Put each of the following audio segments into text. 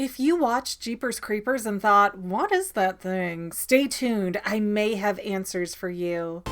If you watched Jeepers Creepers and thought, what is that thing? Stay tuned, I may have answers for you.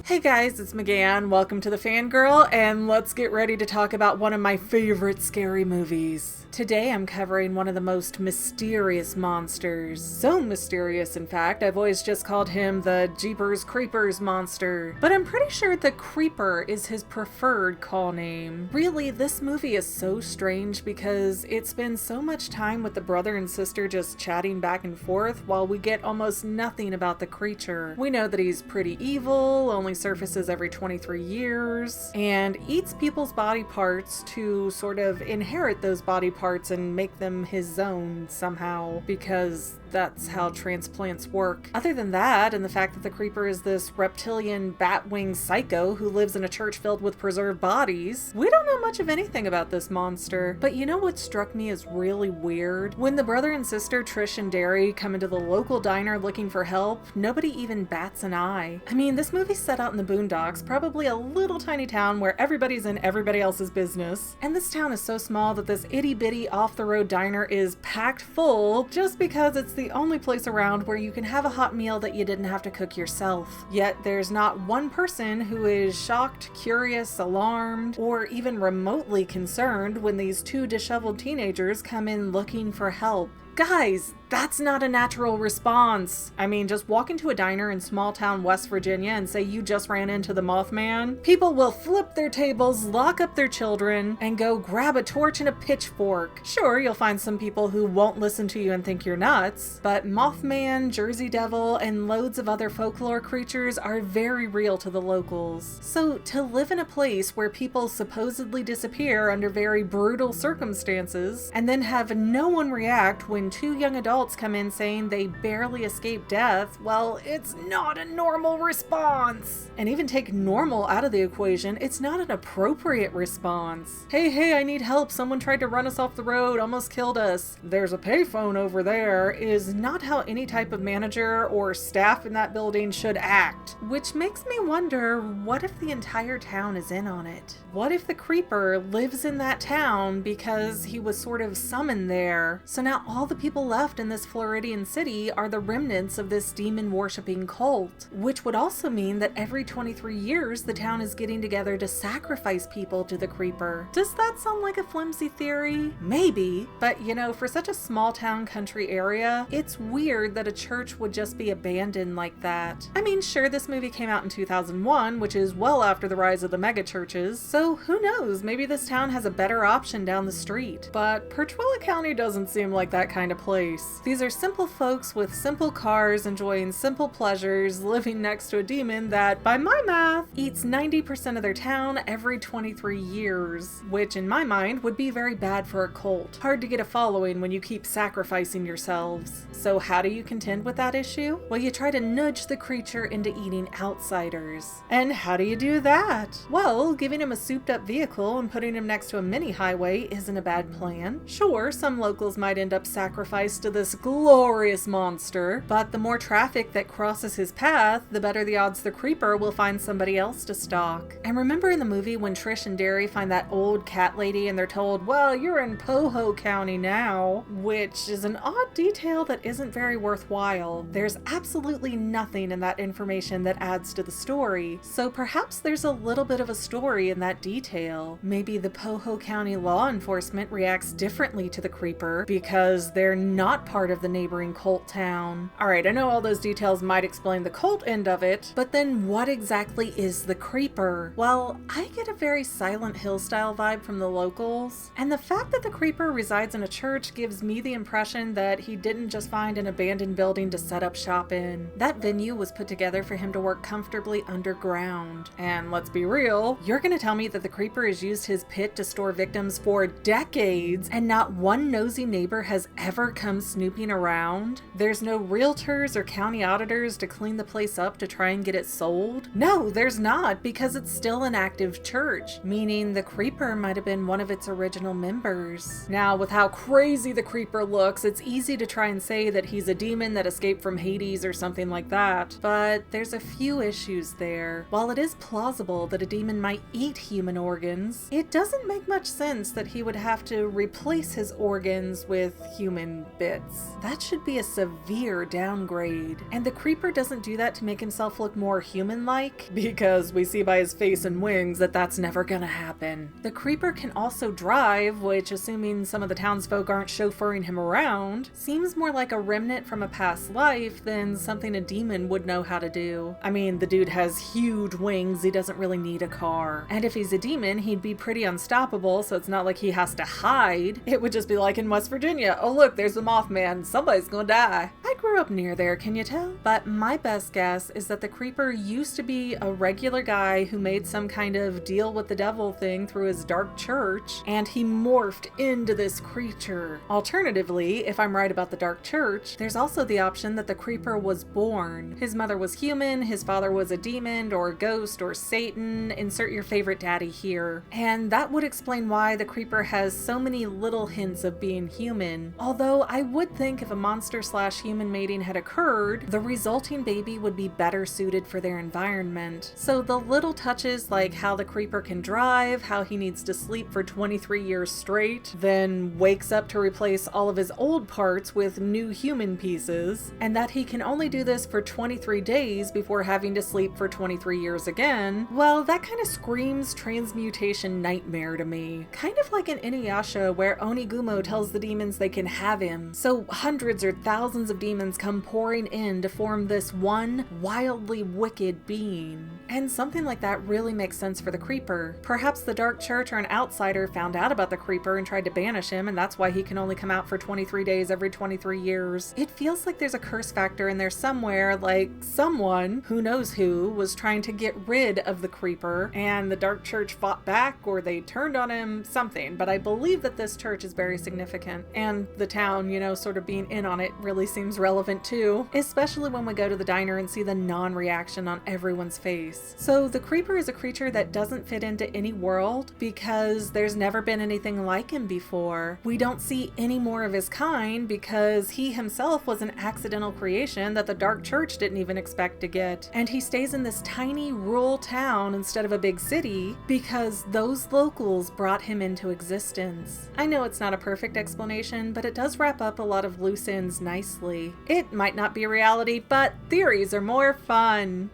Hey guys, it's McGann. Welcome to the Fangirl, and let's get ready to talk about one of my favorite scary movies. Today I'm covering one of the most mysterious monsters. So mysterious, in fact, I've always just called him the Jeepers Creepers monster. But I'm pretty sure the Creeper is his preferred call name. Really, this movie is so strange because it spends so much time with the brother and sister just chatting back and forth while we get almost nothing about the creature. We know that he's pretty evil, only surfaces every 23 years, and eats people's body parts to sort of inherit those body parts and make them his own somehow, because that's how transplants work. Other than that, and the fact that the Creeper is this reptilian bat-wing psycho who lives in a church filled with preserved bodies, we don't know much of anything about this monster. But you know what struck me as really weird? When the brother and sister Trish and Derry come into the local diner looking for help, nobody even bats an eye. I mean, this movie's set out in the boondocks, probably a little tiny town where everybody's in everybody else's business. And this town is so small that this itty-bitty off-the-road diner is packed full just because it's the only place around where you can have a hot meal that you didn't have to cook yourself. Yet there's not one person who is shocked, curious, alarmed, or even remotely concerned when these two disheveled teenagers come in looking for help. Guys, that's not a natural response. I mean, just walk into a diner in small town West Virginia and say you just ran into the Mothman. People will flip their tables, lock up their children, and go grab a torch and a pitchfork. Sure, you'll find some people who won't listen to you and think you're nuts, but Mothman, Jersey Devil, and loads of other folklore creatures are very real to the locals. So to live in a place where people supposedly disappear under very brutal circumstances, and then have no one react when two young adults come in saying they barely escaped death, well, it's not a normal response. And even take normal out of the equation, it's not an appropriate response. Hey, I need help. Someone tried to run us off the road, almost killed us. There's a payphone over there is not how any type of manager or staff in that building should act. Which makes me wonder, what if the entire town is in on it? What if the Creeper lives in that town because he was sort of summoned there? So now all the people left in this Floridian city are the remnants of this demon-worshipping cult, which would also mean that every 23 years the town is getting together to sacrifice people to the Creeper. Does that sound like a flimsy theory? Maybe, but you know, for such a small town country area, it's weird that a church would just be abandoned like that. I mean, sure, this movie came out in 2001, which is well after the rise of the mega churches, so who knows, maybe this town has a better option down the street. But Perchwilla County doesn't seem like that kind of place. These are simple folks with simple cars enjoying simple pleasures, living next to a demon that, by my math, eats 90% of their town every 23 years, which in my mind would be very bad for a cult. Hard to get a following when you keep sacrificing yourselves. So how do you contend with that issue? Well, you try to nudge the creature into eating outsiders. And how do you do that? Well, giving him a souped up vehicle and putting him next to a mini highway isn't a bad plan. Sure, some locals might end up sacrificed to this glorious monster, but the more traffic that crosses his path, the better the odds the Creeper will find somebody else to stalk. And remember in the movie when Trish and Derry find that old cat lady and they're told, well, you're in Poho County now, which is an odd detail that isn't very worthwhile. There's absolutely nothing in that information that adds to the story, so perhaps there's a little bit of a story in that detail. Maybe the Poho County law enforcement reacts differently to the Creeper because they're not part of the neighboring cult town. Alright, I know all those details might explain the cult end of it, but then what exactly is the Creeper? Well, I get a very Silent Hill style vibe from the locals, and the fact that the Creeper resides in a church gives me the impression that he didn't just find an abandoned building to set up shop in. That venue was put together for him to work comfortably underground. And let's be real, you're gonna tell me that the Creeper has used his pit to store victims for decades, and not one nosy neighbor has ever come snooping around? There's no realtors or county auditors to clean the place up to try and get it sold? No, there's not, because it's still an active church, meaning the Creeper might have been one of its original members. Now, with how crazy the Creeper looks, it's easy to try and say that he's a demon that escaped from Hades or something like that, but there's a few issues there. While it is plausible that a demon might eat human organs, it doesn't make much sense that he would have to replace his organs with human bits. That should be a severe downgrade. And the Creeper doesn't do that to make himself look more human-like, because we see by his face and wings that that's never gonna happen. The Creeper can also drive, which, assuming some of the townsfolk aren't chauffeuring him around, seems more like a remnant from a past life than something a demon would know how to do. I mean, the dude has huge wings, he doesn't really need a car. And if he's a demon, he'd be pretty unstoppable, so it's not like he has to hide. It would just be like in West Virginia, oh look, there's the Mothman, somebody's gonna die. I grew up near there, can you tell? But my best guess is that the Creeper used to be a regular guy who made some kind of deal with the devil thing through his dark church, and he morphed into this creature. Alternatively, if I'm right about the dark church, there's also the option that the Creeper was born. His mother was human, his father was a demon or a ghost or Satan, insert your favorite daddy here. And that would explain why the Creeper has so many little hints of being human. Although I would think if a monster/human mating had occurred, the resulting baby would be better suited for their environment. So the little touches like how the Creeper can drive, how he needs to sleep for 23 years straight, then wakes up to replace all of his old parts with new human pieces, and that he can only do this for 23 days before having to sleep for 23 years again, well, that kind of screams transmutation nightmare to me. Kind of like in Inuyasha, where Onigumo tells the demons they can have him. So hundreds or thousands of demons come pouring in to form this one wildly wicked being. And something like that really makes sense for the Creeper. Perhaps the Dark Church or an outsider found out about the Creeper and tried to banish him, and that's why he can only come out for 23 days every 23 years. It feels like there's a curse factor in there somewhere, like someone, who knows who, was trying to get rid of the Creeper, and the Dark Church fought back, or they turned on him, something. But I believe that this church is very significant, and the town, you know, sort of being in on it really seems relevant too, especially when we go to the diner and see the non-reaction on everyone's face. So the Creeper is a creature that doesn't fit into any world because there's never been anything like him before. We don't see any more of his kind because he himself was an accidental creation that the Dark Church didn't even expect to get. And he stays in this tiny rural town instead of a big city because those locals brought him into existence. I know it's not a perfect explanation, but it does wrap up a lot of loose ends nicely. It might not be reality, but theories are more fun.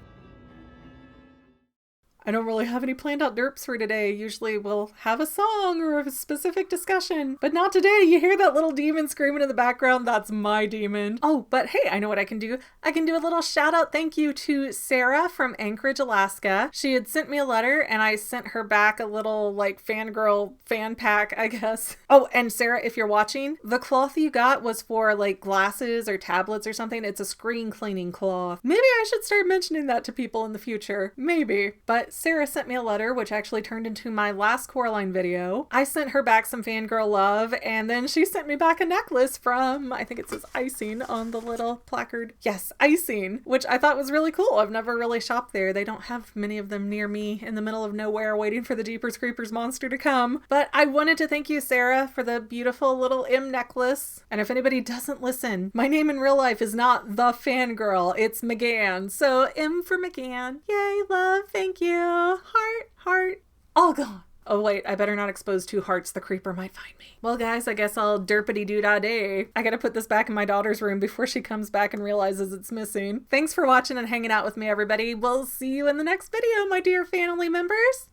I don't really have any planned out derps for today. Usually we'll have a song or a specific discussion, but not today. You hear that little demon screaming in the background? That's my demon. Oh, but hey, I know what I can do. I can do a little shout out thank you to Sarah from Anchorage, Alaska. She had sent me a letter and I sent her back a little like fangirl fan pack, I guess. Oh, and Sarah, if you're watching, the cloth you got was for like glasses or tablets or something. It's a screen cleaning cloth. Maybe I should start mentioning that to people in the future. Maybe. But Sarah sent me a letter, which actually turned into my last Coraline video. I sent her back some fangirl love, and then she sent me back a necklace from, I think it says icing on the little placard. Yes, icing, which I thought was really cool. I've never really shopped there. They don't have many of them near me in the middle of nowhere waiting for the Jeepers Creepers monster to come. But I wanted to thank you, Sarah, for the beautiful little M necklace. And if anybody doesn't listen, my name in real life is not the fangirl, it's McGann. So M for McGann. Yay, love, thank you. Heart, heart, all gone. Oh wait, I better not expose 2 hearts. The Creeper might find me. Well guys, I guess I'll derpity-doo-dah-day. I gotta put this back in my daughter's room before she comes back and realizes it's missing. Thanks for watching and hanging out with me, everybody. We'll see you in the next video, my dear family members.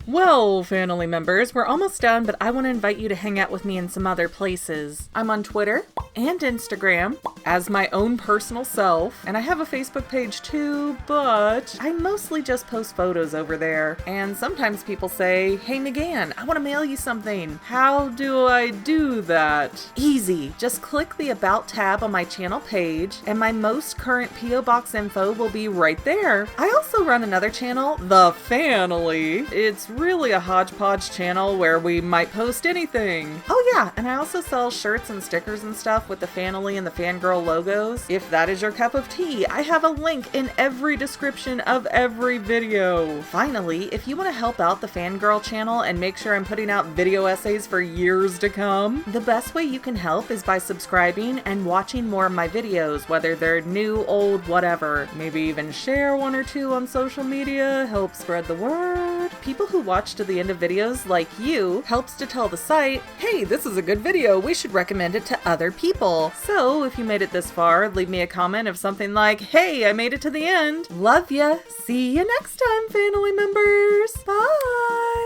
Well, family members, we're almost done, but I want to invite you to hang out with me in some other places. I'm on Twitter and Instagram as my own personal self, and I have a Facebook page too, but I mostly just post photos over there. And sometimes people say, hey McGann, I want to mail you something. How do I do that? Easy. Just click the About tab on my channel page, and my most current P.O. Box info will be right there. I also run another channel, The Family. It's really a hodgepodge channel where we might post anything. Oh Oh yeah, and I also sell shirts and stickers and stuff with the Fanily and the Fangirl logos. If that is your cup of tea, I have a link in every description of every video. Finally, if you want to help out the Fangirl channel and make sure I'm putting out video essays for years to come, the best way you can help is by subscribing and watching more of my videos, whether they're new, old, whatever. Maybe even share one or two on social media, help spread the word. People who watch to the end of videos, like you, helps to tell the site, hey, this is a good video, we should recommend it to other people. So if you made it this far, leave me a comment of something like, hey, I made it to the end. Love ya. See you next time, family members. Bye.